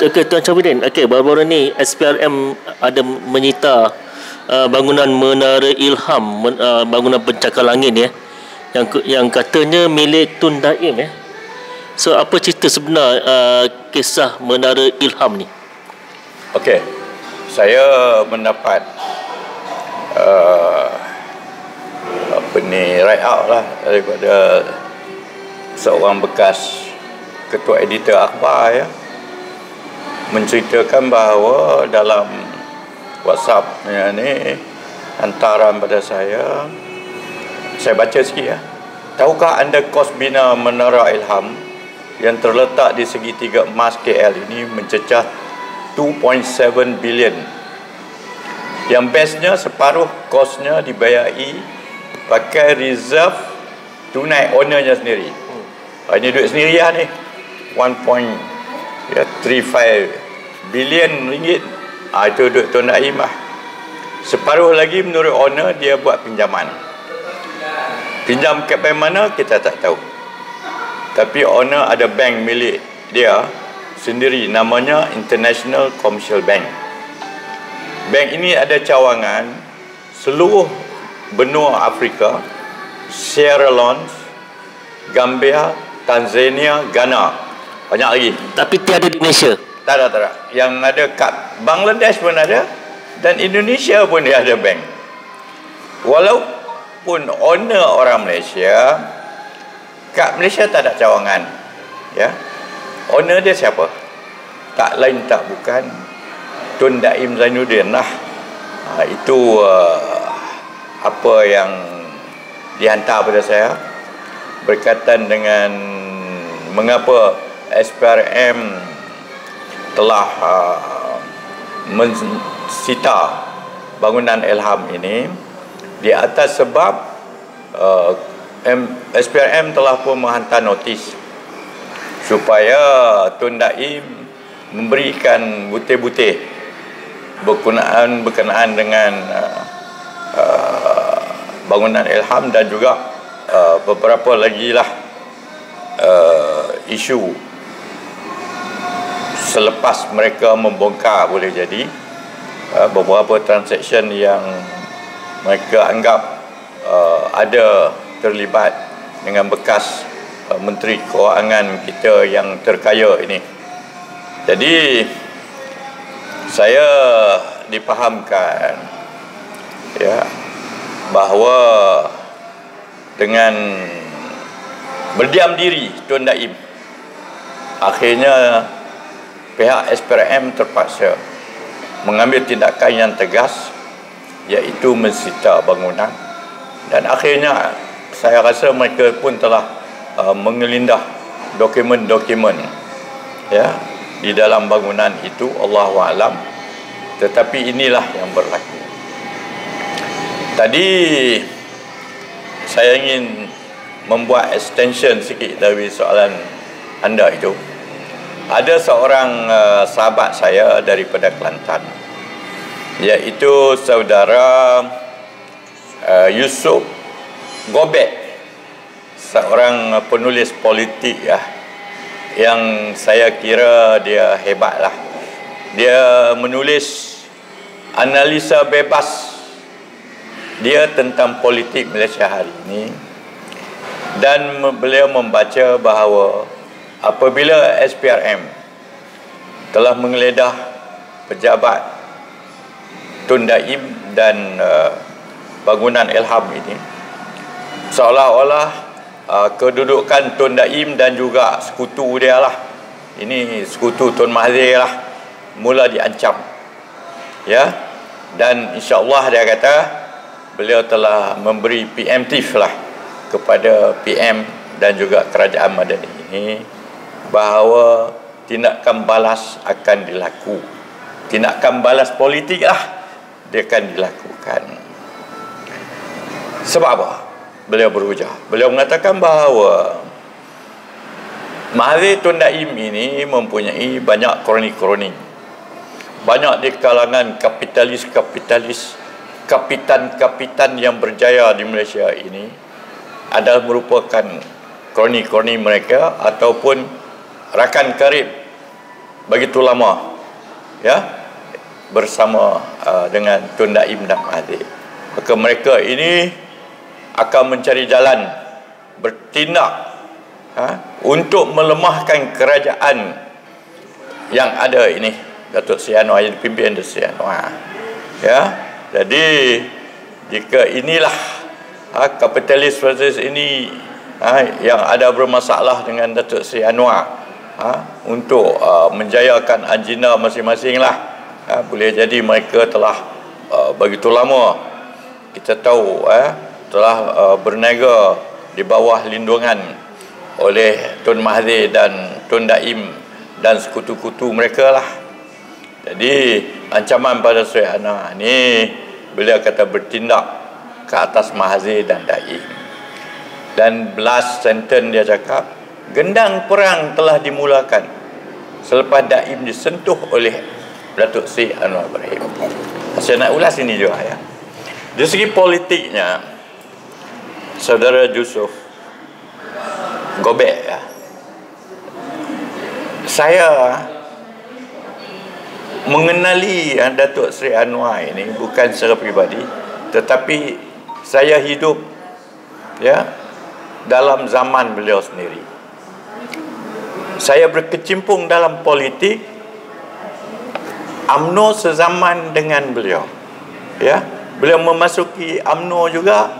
Okey, Tuan Syafruddin. Okey, baru-baru ni SPRM ada menyita bangunan Menara Ilham, bangunan pencakar langit ya. Yang katanya milik Tun Daim ya. So apa cerita sebenar kisah Menara Ilham ni? Okey. Saya mendapat write out lah daripada seorang bekas ketua editor akhbar ya, menceritakan bahawa dalam WhatsApp ni hantaran pada saya baca sikit ya. Tahukah anda kos bina Menara Ilham yang terletak di segitiga emas KL ini mencecah 2.7 bilion. Yang bestnya separuh kosnya dibayari pakai reserve tunai ownernya sendiri. Ini duit sendiri lah ni. 1.35 bilion ringgit. Itu duit Tun Daim lah. Separuh lagi menurut owner dia buat pinjaman. Pinjam ke bank mana kita tak tahu. Tapi owner ada bank milik dia sendiri, namanya International Commercial Bank. Bank ini ada cawangan seluruh benua Afrika, Sierra Leone, Gambia, Tanzania, Ghana. Banyak lagi. Tapi tiada di Malaysia. Tak ada. Yang ada kat Bangladesh pun ada, dan Indonesia pun dia ada bank. Walaupun owner orang Malaysia, kat Malaysia tak ada cawangan. Ya. Owner dia siapa? Tak lain tak bukan Tun Daim Zainuddin lah. Itu apa yang dihantar pada saya berkaitan dengan mengapa SPRM telah mensita bangunan Ilham ini, di atas sebab SPRM telah pun menghantar notis supaya Tun Daim memberikan butir-butir berkenaan dengan bangunan Ilham, dan juga beberapa lagi lah isu selepas mereka membongkar boleh jadi beberapa transaksi yang mereka anggap ada terlibat dengan bekas Menteri Kewangan kita yang terkaya ini. Jadi saya dipahamkan ya bahawa dengan berdiam diri Tun Daim, akhirnya pihak SPRM terpaksa mengambil tindakan yang tegas, iaitu mensita bangunan, dan akhirnya saya rasa mereka pun telah mengelindah dokumen-dokumen ya di dalam bangunan itu, Allahu a'lam. Tetapi inilah yang berlaku. Tadi saya ingin membuat extension sikit dari soalan anda itu. Ada seorang sahabat saya daripada Kelantan, iaitu saudara Yusuf Gobek, seorang penulis politik ya, yang saya kira dia hebat lah. Dia menulis analisa bebas dia tentang politik Malaysia hari ini, dan beliau membaca bahawa apabila SPRM telah menggeledah pejabat Tun Daim dan bangunan Ilham ini, seolah-olah kedudukan Tun Daim dan juga sekutu dia lah, ini sekutu Tun Mahathir lah, mula diancam ya. Dan insya-Allah dia kata beliau telah memberi preemptif lah kepada PM dan juga kerajaan Madani ini bahawa tindakan balas akan dilaku. Tindakan balas politik lah dia akan dilakukan. Sebab apa? Beliau berujar. Beliau mengatakan bahawa Mahathir Tun Daim ini mempunyai banyak kroni-kroni. Banyak di kalangan kapitalis-kapitalis, kapitan-kapitan yang berjaya di Malaysia ini adalah merupakan kroni-kroni mereka ataupun rakan karib begitu lama, ya, bersama dengan Tun Daim dan Mahathir. Maka mereka ini akan mencari jalan bertindak untuk melemahkan kerajaan yang ada ini, Datuk Seri Anwar yang dipimpin Datuk Seri Anwar. Ya, jadi jika inilah kapitalis proses ini yang ada bermasalah dengan Datuk Seri Anwar untuk menjayakan agenda masing-masing lah, boleh jadi mereka telah begitu lama kita tahu telah berniaga di bawah lindungan oleh Tun Mahathir dan Tun Daim dan sekutu-kutu mereka lah. Jadi ancaman pada Seri Anwar ni, beliau kata bertindak ke atas Mahathir dan Daim. Dan last sentence dia cakap, gendang perang telah dimulakan selepas Daim disentuh oleh Datuk Seri Anwar Ibrahim. Saya nak ulas ini juga ya. Dari segi politiknya, Saudara Yusof Gobek ya, saya mengenali Datuk Seri Anwar ini bukan secara peribadi, tetapi saya hidup ya dalam zaman beliau sendiri. Saya berkecimpung dalam politik UMNO sezaman dengan beliau. Ya, beliau memasuki UMNO juga,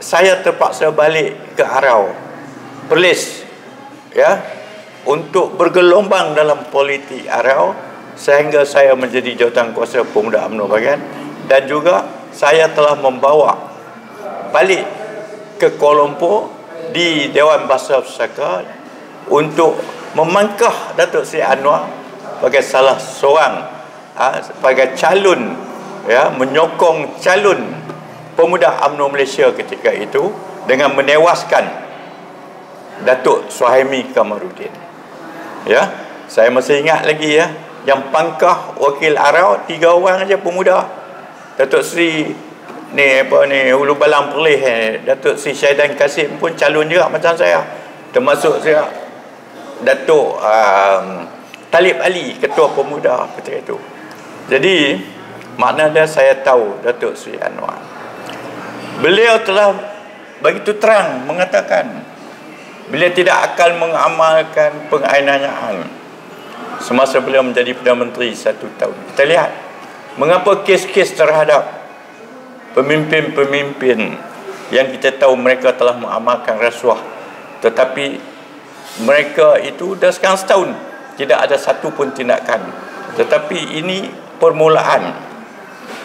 saya terpaksa balik ke Arau, Perlis, ya, untuk bergelombang dalam politik Arau sehingga saya menjadi jawatankuasa Pemuda UMNO bahagian, dan juga saya telah membawa balik ke Kuala Lumpur di Dewan Bahasa Pusaka untuk memangkah Datuk Seri Anwar sebagai salah seorang sebagai calon, ya, menyokong calon Pemuda UMNO Malaysia ketika itu dengan menewaskan Datuk Suhaimi Kamaruddin. Ya, saya masih ingat lagi ya, yang pangkah wakil Arau 3 orang aja pemuda. Datuk Seri Hulu Balang Perlis, Datuk Seri Syahidan Kasim pun calon juga macam saya. Termasuk saya Datuk Talib Ali, ketua pemuda ketika itu. Jadi maknanya saya tahu Datuk Seri Anwar, beliau telah begitu terang mengatakan beliau tidak akan mengamalkan penganiayaan semasa beliau menjadi Perdana Menteri 1 tahun. Kita lihat mengapa kes-kes terhadap pemimpin-pemimpin yang kita tahu mereka telah mengamalkan rasuah, tetapi mereka itu dah sekarang setahun tidak ada satu pun tindakan. Tetapi ini permulaan,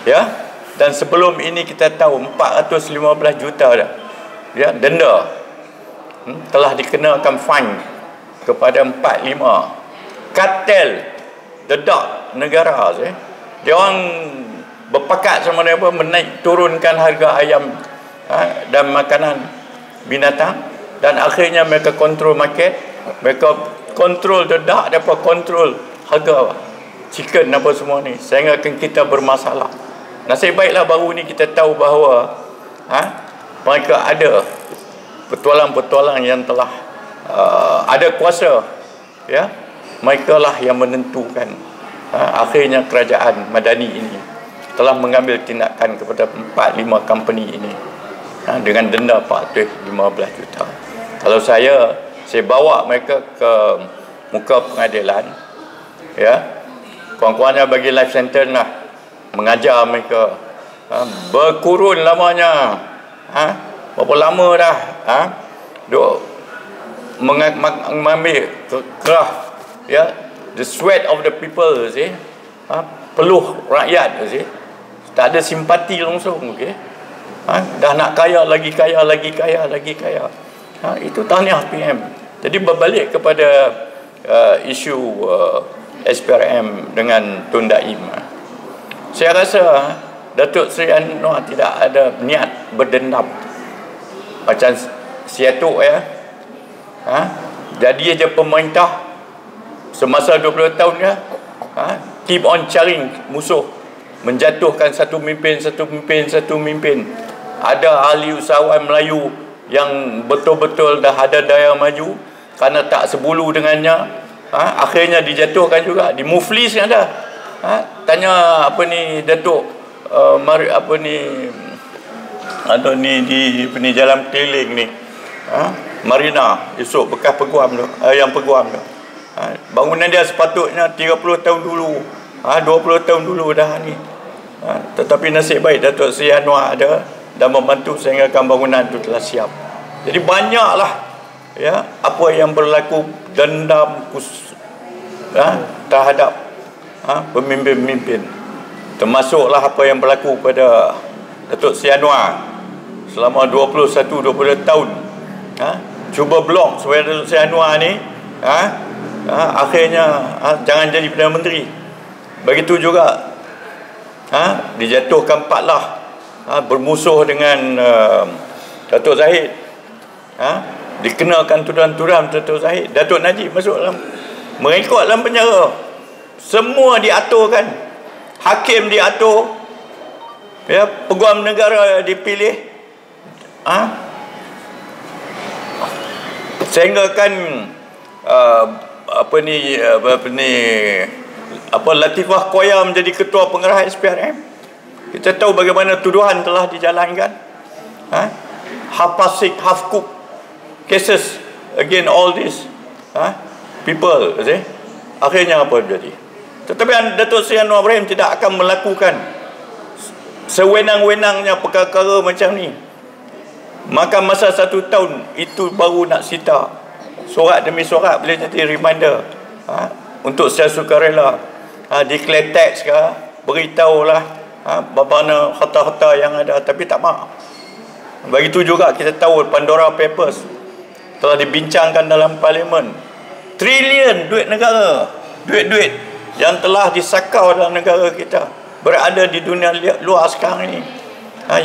ya. Dan sebelum ini kita tahu 415 juta dah, ya, denda telah dikenakan fine kepada 45 kartel dedak negara. Dia orang berpakat sama mereka menaik turunkan harga ayam dan makanan binatang, dan akhirnya mereka kontrol market, mereka kontrol dedak, dapat kontrol harga chicken apa semua ni, sehingga kita bermasalah. Nasib baiklah baru ni kita tahu bahawa mereka ada petualang-petualang yang telah ada kuasa, ya, mereka lah yang menentukan. Akhirnya kerajaan Madani ini telah mengambil tindakan kepada 4-5 company ini dengan denda 415 juta. Kalau saya bawa mereka ke muka pengadilan, ya, kurang-kurangnya bagi life sentence lah, mengajar mereka berkurun lamanya, berapa lama dah duk mengambil kerah, ya, the sweat of the people, peluh rakyat, tak ada simpati langsung, okey. Dah nak kaya lagi kaya, lagi kaya, lagi kaya. Itu tahniah PM. Jadi berbalik kepada isu SPRM dengan Tun Daim. Saya rasa Datuk Seri Anwar tidak ada niat berdendam macam Siatuk, ya. Jadi aja pemerintah semasa 20 tahun ya, keep on cari musuh, menjatuhkan satu pemimpin. Ada ahli usahawan Melayu yang betul-betul dah ada daya maju, kerana tak sebulu dengannya akhirnya dijatuhkan juga. Di Muflis kan ada. Tanya apa ni Datuk di jalan keliling ni, Marina esok bekas peguam tu, yang peguam tu, bangunan dia sepatutnya 30 tahun dulu, 20 tahun dulu dah ni, tetapi nasib baik Datuk Seri Anwar ada dan membantu sehinggakan bangunan tu telah siap. Jadi banyaklah ya apa yang berlaku, dendam terhadap pemimpin-pemimpin, termasuklah apa yang berlaku pada Datuk Seri Anwar selama 21-20 tahun. Cuba blok supaya Datuk Seri Anwar ni akhirnya jangan jadi Perdana Menteri. Begitu juga dijatuhkan Pak Lah, bermusuh dengan Datuk Zahid, dikenakan tuduhan-tuduhan Datuk Zahid. Datuk Najib masuk dalam, mengikut dalam penjara. Semua diaturkan, hakim diatur, ya, peguam negara dipilih, sehingga kan Latifah Koya menjadi ketua pengarah SPRM. Kita tahu bagaimana tuduhan telah dijalankan, half past six, half cook cases against all these people. Akhirnya apa jadi? Tetapi Datuk Seri Anwar Ibrahim tidak akan melakukan sewenang-wenangnya perkara macam ni. Maka masa 1 tahun itu baru nak sita, sorak demi sorak boleh jadi reminder, untuk secara sukarela, declare tax ke, beritahulah bagaimana harta-harta yang ada, tapi tak mahu. Begitu juga kita tahu Pandora Papers telah dibincangkan dalam Parlimen. Trilion duit negara, duit-duit yang telah disakau dalam negara kita berada di dunia luar sekarang ini.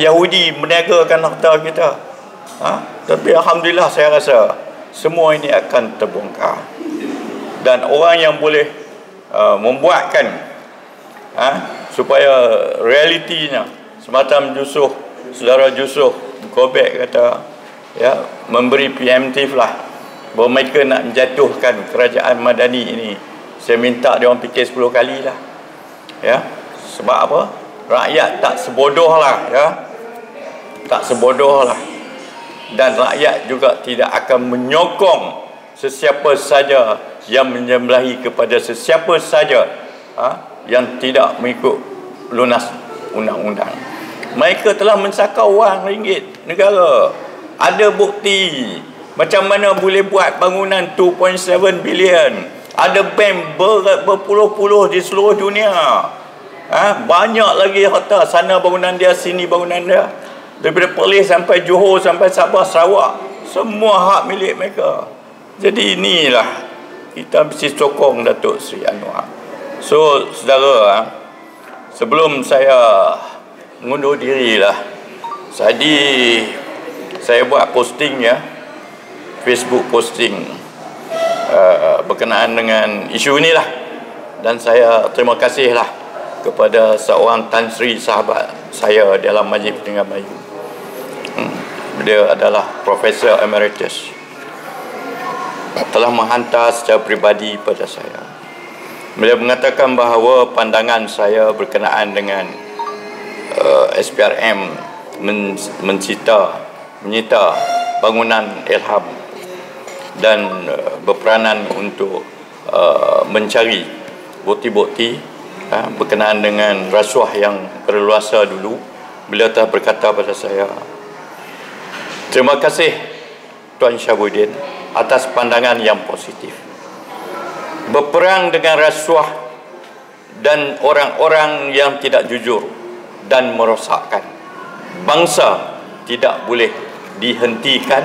Yahudi meniagakan harta kita. Tapi Alhamdulillah saya rasa semua ini akan terbongkar. Dan orang yang boleh membuatkan supaya realitinya semacam saudara Yusof Gobek kata, ya, memberi preemptive lah, bahawa mereka nak menjatuhkan kerajaan Madani ini. Saya minta dia orang fikir 10 kali lah, ya. Sebab apa? Rakyat tak sebodoh lah, ya, tak sebodoh lah. Dan rakyat juga tidak akan menyokong sesiapa saja yang menyembelahi kepada sesiapa saja yang tidak mengikut lunas undang-undang. Mereka telah mensakau wang ringgit negara. Ada bukti macam mana boleh buat bangunan 2.7 bilion. Ada bank berpuluh-puluh di seluruh dunia. Banyak lagi harta, sana bangunan dia, sini bangunan dia. Daripada Perlis sampai Johor, sampai Sabah, Sarawak, semua hak milik mereka. Jadi inilah kita mesti sokong Datuk Seri Anwar. So saudara, sebelum saya mengundur diri lah, tadi saya buat posting, ya, Facebook posting berkenaan dengan isu inilah. Dan saya terima kasihlah kepada seorang Tan Sri sahabat saya dalam Majlis Pertinggahan Melayu. Beliau adalah Profesor Emeritus, telah menghantar secara peribadi pada saya. Beliau mengatakan bahawa pandangan saya berkenaan dengan SPRM menyita bangunan Ilham dan berperanan untuk mencari bukti-bukti berkenaan dengan rasuah yang berleluasa dulu. Beliau telah berkata pada saya, terima kasih Tuan Syabuddin atas pandangan yang positif. Berperang dengan rasuah dan orang-orang yang tidak jujur dan merosakkan bangsa tidak boleh dihentikan.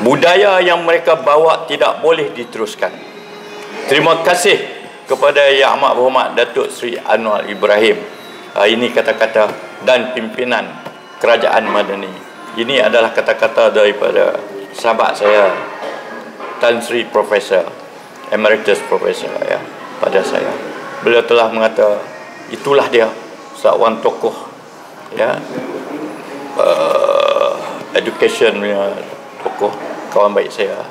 Budaya yang mereka bawa tidak boleh diteruskan. Terima kasih kepada Yang Amat Berhormat Datuk Seri Anwar Ibrahim. Ini kata-kata dan pimpinan Kerajaan Madani. Ini adalah kata-kata daripada sahabat saya, Tan Sri Profesor Emeritus Profesor, ya, pada saya. Beliau telah mengata itulah dia seorang tokoh, ya, education tokoh, kawan baik saya.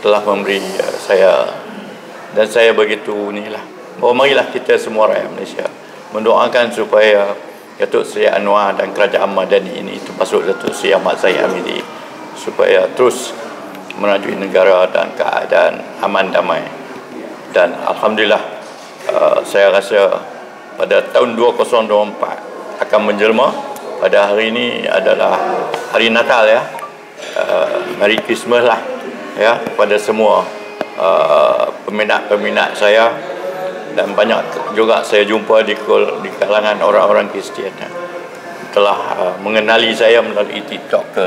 telah memberi saya, dan saya begitu inilah. Marilah kita semua rakyat Malaysia mendoakan supaya Datuk Seri Anwar dan Kerajaan Madani ini, termasuk Datuk Seri Ahmad Zahid Hamidi, supaya terus merajui negara dan keadaan aman damai. Dan Alhamdulillah, saya rasa pada tahun 2024 akan menjelma. Pada hari ini adalah hari Natal ya. Merry Christmas lah ya kepada semua peminat-peminat saya, dan banyak juga saya jumpa di kalangan orang-orang Kristian telah mengenali saya melalui TikTok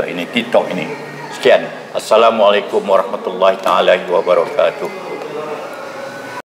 ini. Sekian. Assalamualaikum warahmatullahi taala wabarakatuh.